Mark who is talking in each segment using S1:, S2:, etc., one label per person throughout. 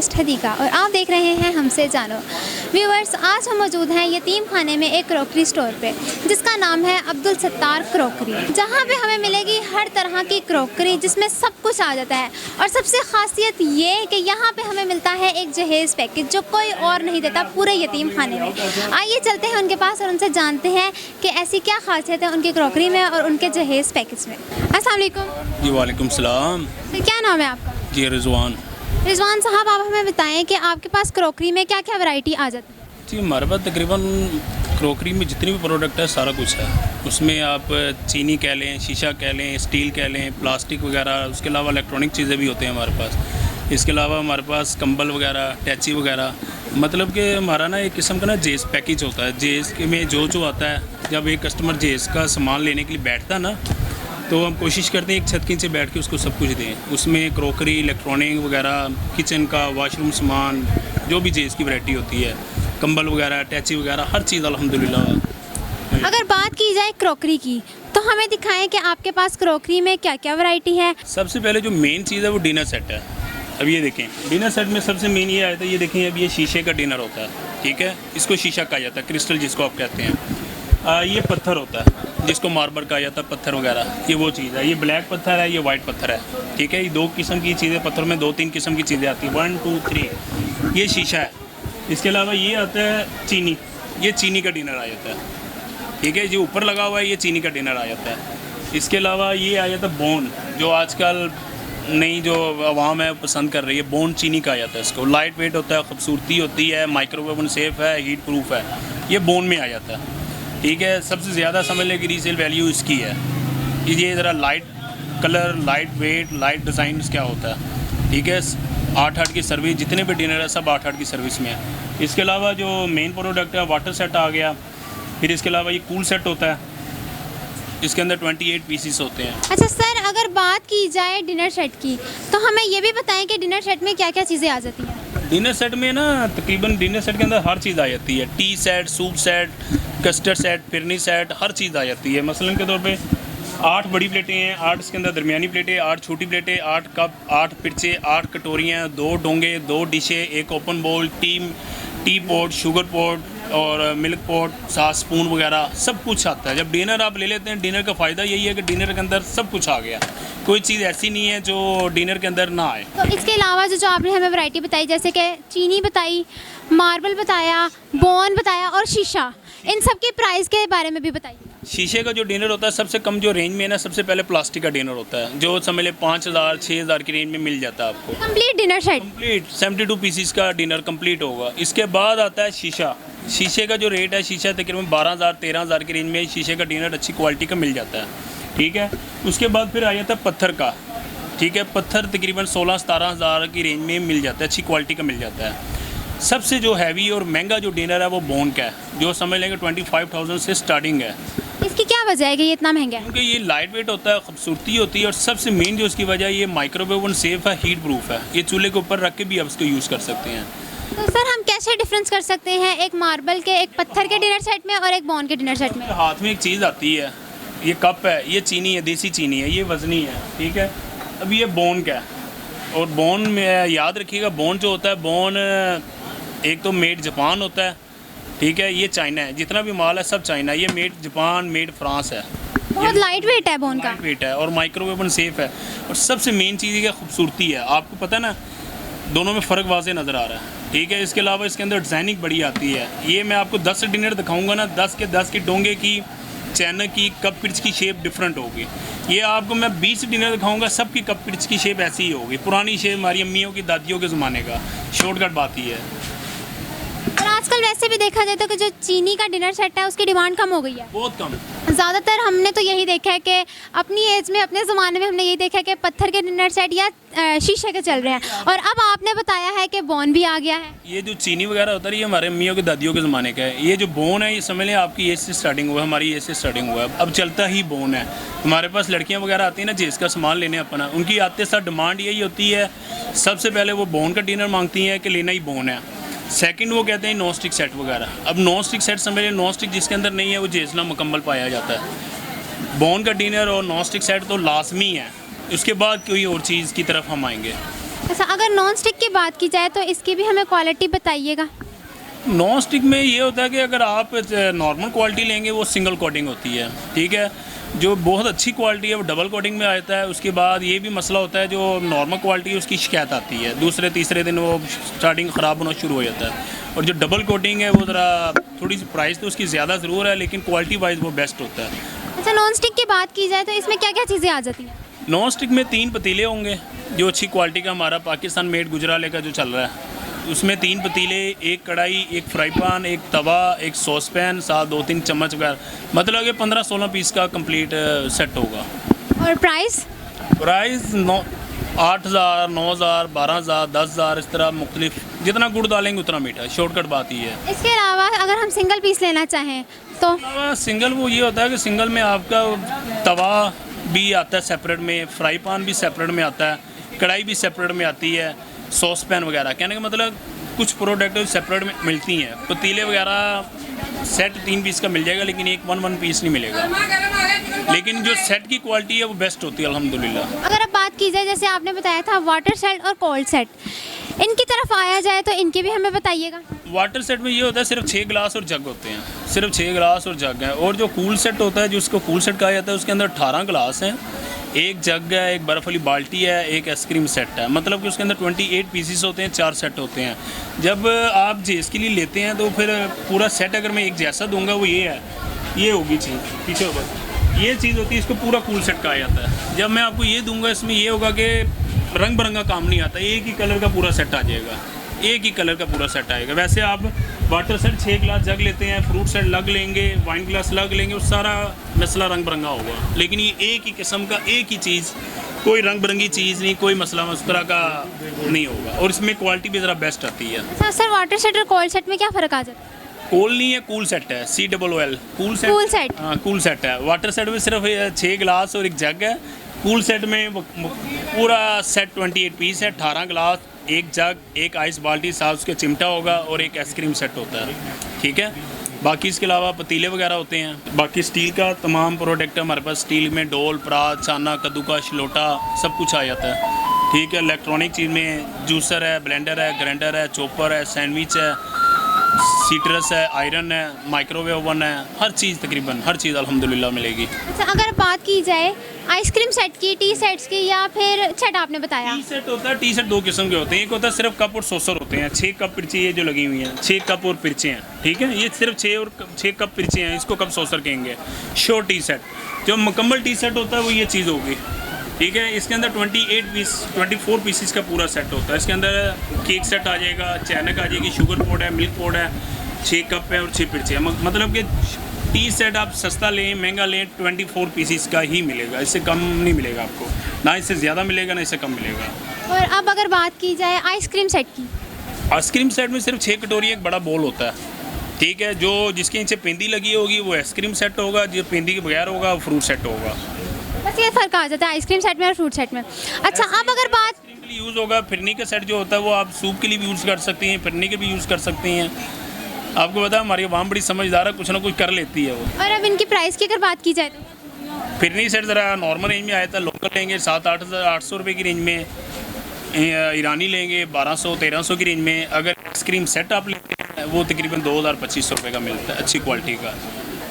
S1: Host Hadika और आप देख रहे हैं हमसे जानो। व्यूअर्स, आज हम मौजूद हैं यतीम खाने में एक क्रॉकरी स्टोर पे जिसका नाम है अब्दुल सत्तार क्रॉकरी, जहाँ पे हमें मिलेगी हर तरह की क्रॉकरी जिसमें सब कुछ आ जाता है। और सबसे खासियत ये कि यहाँ पे हमें मिलता है एक जहेज़ पैकेज जो कोई और नहीं देता पूरे यतीम खाने में। आइए चलते हैं उनके पास और उनसे जानते हैं कि ऐसी क्या खासियत है उनकी क्रॉकरी में और उनके जहेज़ पैकेज में। अस्सलाम वालेकुम।
S2: जी वालेकुम सलाम।
S1: क्या नाम है आपका?
S2: जी रिजवान।
S1: रिजवान साहब, आप हमें बताएं कि आपके पास क्रॉकरी में क्या क्या वैरायटी आ जाती है?
S2: जी हमारे पास तकरीबन क्रॉकरी में जितनी भी प्रोडक्ट है सारा कुछ है। उसमें आप चीनी कह लें, शीशा कह लें, स्टील कह लें, प्लास्टिक वगैरह, उसके अलावा इलेक्ट्रॉनिक चीज़ें भी होते हैं हमारे पास। इसके अलावा हमारे पास कंबल वगैरह, टैची वगैरह, मतलब कि हमारा ना एक किस्म का ना जेस पैकेज होता है। जेस में जो आता है, जब एक कस्टमर जेस का सामान लेने के लिए बैठता है ना, तो हम कोशिश करते हैं एक छत के नीचे बैठ के उसको सब कुछ दें। उसमें क्रॉकरी, इलेक्ट्रॉनिक वगैरह, किचन का, वॉशरूम सामान, जो भी जेस की वैरायटी होती है, कंबल वगैरह, टैची वगैरह, हर चीज़ अल्हम्दुलिल्लाह।
S1: अगर बात की जाए क्रॉकरी की तो हमें दिखाएं कि आपके पास क्रॉकरी में क्या क्या वैरायटी है।
S2: सबसे पहले जो मेन चीज़ है वो डिनर सेट है। अब ये देखें, डिनर सेट में सबसे मेन ये आया था, ये देखें, अब ये शीशे का डिनर होता है, ठीक है, इसको शीशा कहा जाता है, क्रिस्टल जिसको आप कहते हैं। ये पत्थर होता है जिसको मार्बल कहा जाता है, पत्थर वगैरह, ये वो चीज़ है। ये ब्लैक पत्थर है, ये वाइट पत्थर है, ठीक है। ये दो किस्म की चीज़ें, पत्थर में 2-3 किस्म की चीज़ें आती हैं, 1 2 3। ये शीशा है। इसके अलावा ये आता है चीनी, ये चीनी का डिनर आ जाता है, ठीक है। जो ऊपर लगा हुआ है ये चीनी का डिनर आ जाता है। इसके अलावा ये आ जाता है बोन, जो आजकल नई जो आवाम है पसंद कर रही है, बोन चीनी का आ जाता है। इसको लाइट वेट होता है, खूबसूरती होती है, माइक्रोवेव सेफ़ है, हीट प्रूफ है, ये बोन में आ जाता है, ठीक है। सबसे ज़्यादा समझ लें कि रीसेल वैल्यू इसकी है। ये ज़रा light colour, light weight, light design क्या होता है, ठीक है। 8-8 की सर्विस, जितने भी डिनर है सब 8-8 की सर्विस में है। इसके अलावा जो मेन प्रोडक्ट है वाटर सेट आ गया। फिर इसके अलावा ये कूल सेट होता है, इसके अंदर 28 पीसीस होते हैं।
S1: अच्छा सर, अगर बात की जाए डिनर सेट की तो हमें ये भी बताएं कि डिनर सेट में क्या क्या चीज़ें आ जाती हैं।
S2: डिनर सेट में ना तकरीबन डिनर सेट के अंदर हर चीज़ आ जाती है। Tea set, soup set, custard set, phirni set, हर चीज़ आ जाती है। मसलन के तौर पे 8 बड़ी प्लेटें हैं, 8 इसके अंदर दरमियानी प्लेटें, 8 छोटी प्लेटें, 8 कप, 8 पिरचे, 8 कटोरियाँ, 2 डोंगे, 2 डिशें, एक ओपन बोल, टी पॉट, शुगर पॉट और मिल्क पॉट, 7 स्पून वगैरह, सब कुछ आता है। जब डिनर आप ले लेते हैं, डिनर का फ़ायदा यही है कि डिनर के अंदर सब कुछ आ गया। कोई चीज़ ऐसी नहीं है जो डिनर के अंदर ना आए।
S1: तो इसके अलावा जो आपने हमें वैरायटी बताई, जैसे कि चीनी बताई, मार्बल बताया, बोन बताया और शीशा, इन सब की प्राइस के बारे में भी बताइए।
S2: शीशे का जो डिनर होता है सबसे कम जो रेंज में है ना, सबसे पहले प्लास्टिक का डिनर होता है, जो समझ लें 5000-6000 की रेंज में मिल जाता है आपको।
S1: Complete dinner set,
S2: complete 72 pieces का डिनर कंप्लीट होगा। इसके बाद आता है शीशा। शीशे का जो रेट है, शीशा तकरीबन 12000-13000 की रेंज में शीशे का डिनर अच्छी क्वालिटी का मिल जाता है, ठीक है। उसके बाद फिर आ जाता है पत्थर का, ठीक है। पत्थर तकरीबन 16-17 की रेंज में मिल जाता है, अच्छी क्वालिटी का मिल जाता है। सबसे जो हैवी और महंगा जो डिनर है वो बोन का है, जो समझ लेंगे 25,000 से स्टार्टिंग है।
S1: इसकी क्या वजह है कि ये इतना महंगा है?
S2: क्योंकि ये लाइट वेट होता है, खूबसूरती होती है, और सबसे मेन जो इसकी वजह है, ये माइक्रोवेव सेफ है, हीट प्रूफ है। ये चूल्हे के ऊपर रख के भी आप इसको यूज़ कर सकते हैं।
S1: तो सर हम कैसे डिफरेंस कर सकते हैं एक मार्बल के, एक पत्थर के डिनर सेट में और एक बोन के डिनर सेट में?
S2: हाथ में एक चीज़ आती है, ये कप है, ये चीनी है, देसी चीनी है, ये वज़नी है, ठीक है। अब ये बोन का है, और बोन में याद रखिएगा, बोन जो होता है, बोन एक तो मेड जापान होता है, ठीक है, ये चाइना है। जितना भी माल है सब चाइना, ये मेड जापान, मेड फ्रांस है।
S1: बहुत लाइट वेट है बोन का,
S2: लाइट वेट है और माइक्रोवेव सेफ है। और सबसे मेन चीज़ ये खूबसूरती है। आपको पता है ना, दोनों में फ़र्क वाज़े नज़र आ रहा है, ठीक है। इसके अलावा इसके अंदर डिज़ाइनिंग बड़ी आती है। ये मैं आपको 10 डिनर दिखाऊंगा ना, 10 के 10 की डोंगे की, चैनक की, कप पिर्च की शेप डिफरेंट होगी। ये आपको मैं 20 डिनर दिखाऊंगा, सब की कप पिर्च की शेप ऐसी ही होगी, पुरानी शेप हमारी अम्मियों की, दादियों के ज़माने का। शॉर्टकट बात ही है।
S1: और आजकल वैसे भी देखा जाए तो कि जो चीनी का डिनर सेट है उसकी डिमांड कम हो गई है,
S2: बहुत कम।
S1: ज़्यादातर हमने तो यही देखा है कि अपनी एज में, अपने ज़माने में हमने यही देखा है कि पत्थर के डिनर सेट या शीशे के चल रहे हैं। और अब आपने बताया है कि बोन भी आ गया है।
S2: ये जो चीनी वगैरह होता है, ये हमारे अम्मियों के, दादियों के ज़माने का है। ये जो बोन है, ये समझ लें आपकी एज से स्टार्टिंग हुआ है, हमारी एज से स्टार्टिंग हुआ है, अब चलता ही बोन है। हमारे पास लड़कियाँ वगैरह आती हैं ना, जिसका सामान लेने अपना, उनकी आते साथ डिमांड यही होती है, सबसे पहले वो बोन का डिनर मांगती हैं कि लेना ही बोन है। सेकंड वो कहते हैं नॉन स्टिक सेट वगैरह। अब नॉन स्टिक सेट समझिए, नॉन स्टिक जिसके अंदर नहीं है वो जेसना मुकम्मल पाया जाता है। बोन का डिनर और नॉन स्टिक सेट तो लाजमी है, उसके बाद कोई और चीज़ की तरफ हम आएंगे।
S1: अच्छा, अगर नॉन स्टिक की बात की जाए तो इसकी भी हमें क्वालिटी बताइएगा।
S2: नॉन स्टिक में ये होता है कि अगर आप नॉर्मल क्वालिटी लेंगे वो सिंगल कोटिंग होती है, ठीक है। जो बहुत अच्छी क्वालिटी है वो डबल कोटिंग में आता है। उसके बाद ये भी मसला होता है, जो नॉर्मल क्वालिटी है उसकी शिकायत आती है, दूसरे तीसरे दिन वो स्टार्टिंग ख़राब होना शुरू हो जाता है। और जो डबल कोटिंग है वो ज़रा थोड़ी सी प्राइस तो उसकी ज़्यादा ज़रूर है, लेकिन क्वालिटी वाइज वो बेस्ट होता है।
S1: अच्छा, नॉन स्टिक की बात की जाए तो इसमें क्या क्या चीज़ें आ जाती हैं?
S2: नॉन स्टिक में 3 पतीले होंगे, जो अच्छी क्वालिटी का हमारा पाकिस्तान मेड गुजराले का जो चल रहा है, उसमें 3 पतीले, एक कढ़ाई, एक फ्राई पैन, एक तवा, एक सॉस पैन, साथ 2-3 चम्मच वगैरह, मतलब कि 15-16 पीस का कंप्लीट सेट होगा।
S1: और प्राइस?
S2: प्राइस 8,000, 9,000, 12,000, 10,000, इस तरह मुख्तलिफ, जितना गुड़ डालेंगे उतना मीठा, शॉर्टकट बात ही है।
S1: इसके अलावा अगर हम सिंगल पीस लेना चाहें तो?
S2: सिंगल वो ये होता है कि सिंगल में आपका तवा भी आता है सेपरेट में, फ्राई पैन भी सेपरेट में आता है, कढ़ाई भी सेपरेट में आती है, सॉस पैन वगैरह, कहने का मतलब कुछ प्रोडक्ट सेपरेट में मिलती हैं। पतीले वगैरह सेट 3 पीस का मिल जाएगा, लेकिन एक 1 पीस नहीं मिलेगा। लेकिन जो सेट की क्वालिटी है वो बेस्ट होती है अल्हम्दुलिल्लाह।
S1: अगर अब बात की जाए, जैसे आपने बताया था वाटर सेट और कोल्ड सेट, इनकी तरफ आया जाए तो इनके भी हमें बताइएगा।
S2: वाटर सेट में ये होता है सिर्फ 6 गिलास और जग होते हैं, सिर्फ 6 गिलास और जग हैं। और जो कूल सेट होता है, जिसको कूल सेट कहा जाता है, उसके अंदर 18 गिलास हैं, एक जग है, एक बर्फ़ वाली बाल्टी है, एक आइसक्रीम सेट है। मतलब कि उसके अंदर 28 पीसीस होते हैं, 4 सेट होते हैं। जब आप जेस के लिए लेते हैं तो फिर पूरा सेट अगर मैं एक जैसा दूंगा, वो ये है, ये होगी चीज़ पीछे होगा, ये चीज़ होती है, इसको पूरा कूल सेट कहा जाता है। जब मैं आपको ये दूंगा, इसमें ये होगा कि रंग बिरंगा काम नहीं आता, एक ही कलर का पूरा सेट आ जाएगा, एक ही कलर का पूरा सेट आएगा। वैसे आप वाटर सेट 6 गिलास जग लेते हैं, फ्रूट सेट लग लेंगे, वाइन ग्लास लग लेंगे, वो सारा मसला रंग बिरंगा होगा। लेकिन ये एक ही किस्म का, एक ही चीज़, कोई रंग बिरंगी चीज़ नहीं, कोई मसला उस तरह का नहीं होगा। और इसमें क्वालिटी भी ज़रा बेस्ट आती है।
S1: अच्छा सर, वाटर सेट और कोल्ड सेट में क्या फ़र्क आ जाता है?
S2: कोल नहीं है, कूल सेट है, COOL, cool set.
S1: Cool set,
S2: हाँ कूल सेट है। वाटर सेट में सिर्फ 6 गिलास और एक जग है। कूल सेट में पूरा सेट 28 पीस है, 18 गिलास, एक जग, एक आइस बाल्टी, साथ उसके चिमटा होगा और एक आइसक्रीम सेट होता है, ठीक है। बाकी इसके अलावा पतीले वगैरह होते हैं। बाकी स्टील का तमाम प्रोडक्ट है हमारे पास, स्टील में डोल, परात, छाना, कद्दूकश, लोटा, सब कुछ आ जाता है, ठीक है। इलेक्ट्रॉनिक चीज़ में जूसर है, ब्लेंडर है, ग्राइंडर है, चॉपर है, सैंडविच है, सीट्रस है, आयरन है, माइक्रोवेव ओवन है, हर चीज़, तकरीबन हर चीज़ अल्हम्दुलिल्लाह मिलेगी।
S1: अच्छा, अगर बात की जाए आइसक्रीम सेट की, टी सेट्स की, या फिर सेट आपने बताया?
S2: टी सेट होता है, टी सेट 2 किस्म के होते हैं। एक होता है सिर्फ कप और सॉसर होते हैं, 6 कप पिरची ये जो लगी हुई हैं, 6 कप और पिरचे हैं, ठीक है। ये सिर्फ 6 कप पिरचे हैं, इसको कप सॉसर कहेंगे। शॉर्ट टी सेट, जो मुकम्मल टी सेट होता है वो ये चीज़ होगी, ठीक है। इसके अंदर 24 पीसीस का पूरा सेट होता है। इसके अंदर केक सेट आ जाएगा, चैनक आ जाएगी, शुगर पोड है, मिल्क पोड है, 6 कप है और 6 पिरचे हैं। मतलब कि टी सेट आप सस्ता लें, महंगा लें, 24 पीसीस का ही मिलेगा, इससे कम नहीं मिलेगा आपको, ना इससे ज़्यादा मिलेगा ना इससे कम मिलेगा।
S1: और अब अगर बात की जाए आइसक्रीम सेट की?
S2: आइसक्रीम सेट में सिर्फ 6 कटोरी एक बड़ा बोल होता है, ठीक है। जो जिसके नीचे पेंदी लगी होगी वो आइसक्रीम सेट होगा, जो पेंदी के बगैर होगा वो फ्रूट सेट होगा।
S1: बस ये फ़र्क आ जाता है आइसक्रीम सेट में और फ्रूट सेट में। अच्छा, अब अगर बात
S2: आइसक्रीम के लिए यूज़ होगा, फिरनी का सेट जो होता है वो आप सूप के लिए भी यूज़ कर सकती हैं, फिरनी के भी यूज़ कर सकती हैं। आपको पता है हमारी आवाम बड़ी समझदार है, कुछ ना कुछ कर लेती है वो।
S1: और अब इनकी प्राइस की अगर बात की जाए तो?
S2: फिरनी सेट ज़रा नॉर्मल रेंज में आया था, लोकल लेंगे 700-800 रुपये की रेंज में, ईरानी लेंगे 1200-1300 की रेंज में। अगर आइसक्रीम सेट आप लेते हैं वो तकरीबन 2000-2500 रुपये का मिलता है, अच्छी क्वालिटी का।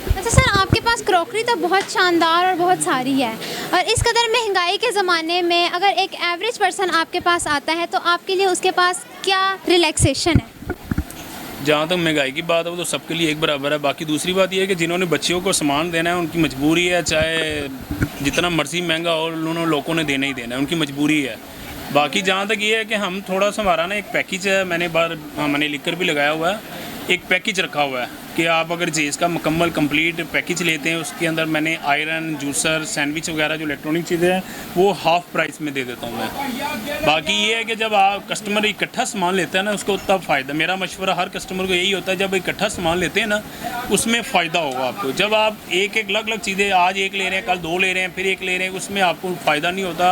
S1: अच्छा सर, आपके पास क्रॉकरी तो बहुत शानदार और बहुत सारी है, और इस कदर महंगाई के ज़माने में अगर एक एवरेज पर्सन आपके पास आता है तो आपके लिए उसके पास क्या रिलैक्सेशन है?
S2: जहाँ तक महंगाई की बात है वो तो सबके लिए एक बराबर है। बाकी दूसरी बात यह है कि जिन्होंने बच्चियों को सामान देना है उनकी मजबूरी है, चाहे जितना मर्जी महंगा हो उन्होंने लोगों ने देना ही देना है, उनकी मजबूरी है। बाकी जहाँ तक ये है कि हम थोड़ा सा, हमारा ना एक पैकेज है, मैंने लिख कर भी लगाया हुआ है, एक पैकेज रखा हुआ है कि आप अगर जेस का मुकम्मल कंप्लीट पैकेज लेते हैं, उसके अंदर मैंने आयरन, जूसर, सैंडविच वगैरह जो इलेक्ट्रॉनिक चीज़ें हैं वो हाफ़ प्राइस में दे देता हूँ मैं। बाकी ये है कि जब आप कस्टमर इकट्ठा सामान लेता है ना, उसको तब फ़ायदा, मेरा मशवरा हर कस्टमर को यही होता है, जब इकट्ठा सामान लेते हैं ना उसमें फ़ायदा होगा आपको। जब आप एक अलग चीज़ें, आज एक ले रहे हैं, कल 2 ले रहे हैं, फिर एक ले रहे हैं, उसमें आपको फ़ायदा नहीं होता।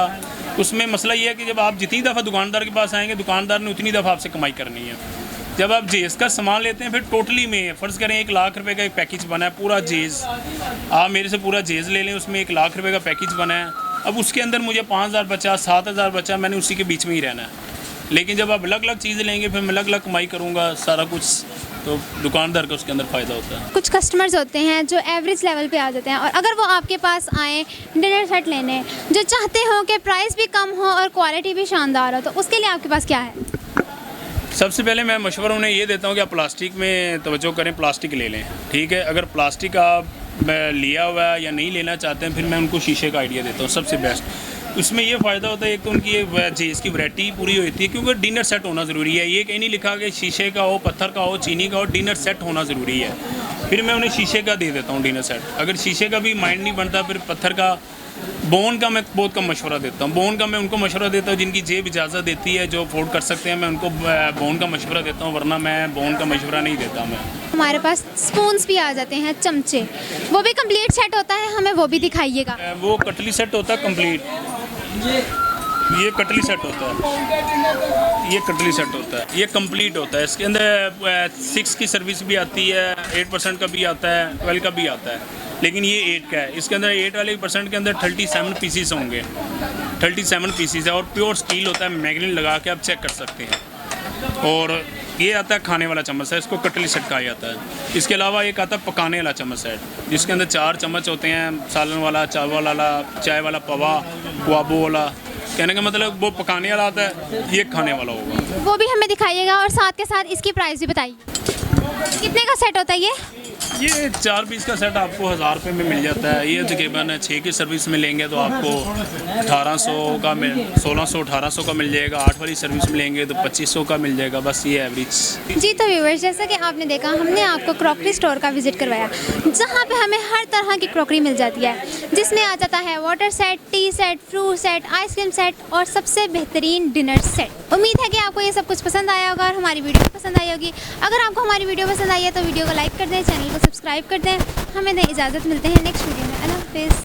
S2: उसमें मसला ये है कि जब आप जितनी दफ़ा दुकानदार के पास आएँगे, दुकानदार ने उतनी दफ़ा आपसे कमाई करनी है। जब आप जेस का सामान लेते हैं फिर टोटली में फ़र्ज़ करें 1 लाख रुपए का एक पैकेज बना है, पूरा जेस, आप मेरे से पूरा जेस ले लें, उसमें 1 लाख रुपए का पैकेज बना है। अब उसके अंदर मुझे 5000 बचा, 7000 बचा, मैंने उसी के बीच में ही रहना है। लेकिन जब आप अलग अलग चीज़ें लेंगे फिर मैं अलग अलग कमाई करूँगा सारा कुछ, तो दुकानदार का उसके अंदर फ़ायदा होता है।
S1: कुछ कस्टमर्स होते हैं जो एवरेज लेवल पे आ जाते हैं, और अगर वो आपके पास आए डिनर सेट लेने, जो चाहते हो कि प्राइस भी कम हो और क्वालिटी भी शानदार हो, तो उसके लिए आपके पास क्या है?
S2: सबसे पहले मैं मशवरा उन्हें ये देता हूँ कि आप प्लास्टिक में तवज्जो करें, प्लास्टिक ले लें, ठीक है। अगर प्लास्टिक आप लिया हुआ है या नहीं लेना चाहते हैं, फिर मैं उनको शीशे का आइडिया देता हूँ सबसे बेस्ट। उसमें ये फ़ायदा होता है, एक तो उनकी इसकी वैरायटी पूरी होती है, क्योंकि डिनर सेट होना ज़रूरी है। ये कहीं नहीं लिखा कि शीशे का हो, पत्थर का हो, चीनी का हो, डिनर सेट होना ज़रूरी है। फिर मैं उन्हें शीशे का दे देता हूँ डिनर सेट। अगर शीशे का भी माइंड नहीं बनता, फिर पत्थर का, बोन का मैं बहुत कम मशवरा देता हूँ। बोन का मैं उनको मशवरा देता हूँ जिनकी जेब इजाज़त देती है, जो अफोर्ड कर सकते हैं, मैं उनको बोन का मशवरा देता हूँ, वरना मैं बोन का मशवरा नहीं देता। मैं
S1: हमारे पास स्पून्स भी आ जाते हैं, चमचे, वो भी कंप्लीट सेट होता है, हमें वो भी दिखाइएगा।
S2: वो कटली सेट होता है कंप्लीट, ये कटली सेट होता है, ये कटली सेट होता है, ये कंप्लीट होता है। इसके अंदर 6 की सर्विस भी आती है, 8% का भी आता है, 12 का भी आता है, लेकिन ये 8 का है। इसके अंदर 8 वाले % के अंदर 37 पीसीस होंगे, 37 पीसीस है, और प्योर स्टील होता है, मैग्नेट लगा के आप चेक कर सकते हैं। और ये आता है खाने वाला चम्मच है, इसको कटली सेट कहा जाता है। इसके अलावा एक आता है पकाने वाला चम्मच है, जिसके अंदर 4 चम्मच होते हैं, सालन वाला, चावल वाला, चाय वाला पवा, गुआबो वाला। कहने का मतलब वो पकाने वाला आता है, ये खाने वाला होगा।
S1: वो भी हमें दिखाइएगा, और साथ के साथ इसकी प्राइस भी बताइए, कितने का सेट होता है
S2: ये 4 पीस का सेट आपको 1000 रुपये में मिल जाता है। ये तकरीबन 6 की सर्विस में लेंगे तो आपको 1800 का 1600-1800 का मिल जाएगा। 8 वाली सर्विस में लेंगे तो 2500 का मिल जाएगा, बस ये एवरेज।
S1: जी तो व्यूअर्स, जैसा कि आपने देखा, हमने आपको क्रॉकरी स्टोर का विजिट करवाया, जहाँ पे हमें हर तरह की क्रॉकरी मिल जाती है, जिसमें आ जाता है water set, T set, fruit set, ice cream set और सबसे बेहतरीन डिनर सेट। उम्मीद है कि आपको ये सब कुछ पसंद आया होगा और हमारी वीडियो पसंद आई होगी। अगर आपको हमारी वीडियो पसंद आई है तो वीडियो को लाइक कर दें, चैनल को सब्सक्राइब कर दें। हमें दें इजाज़त, मिलते हैं नेक्स्ट वीडियो में। अल्लाह हाफिज़।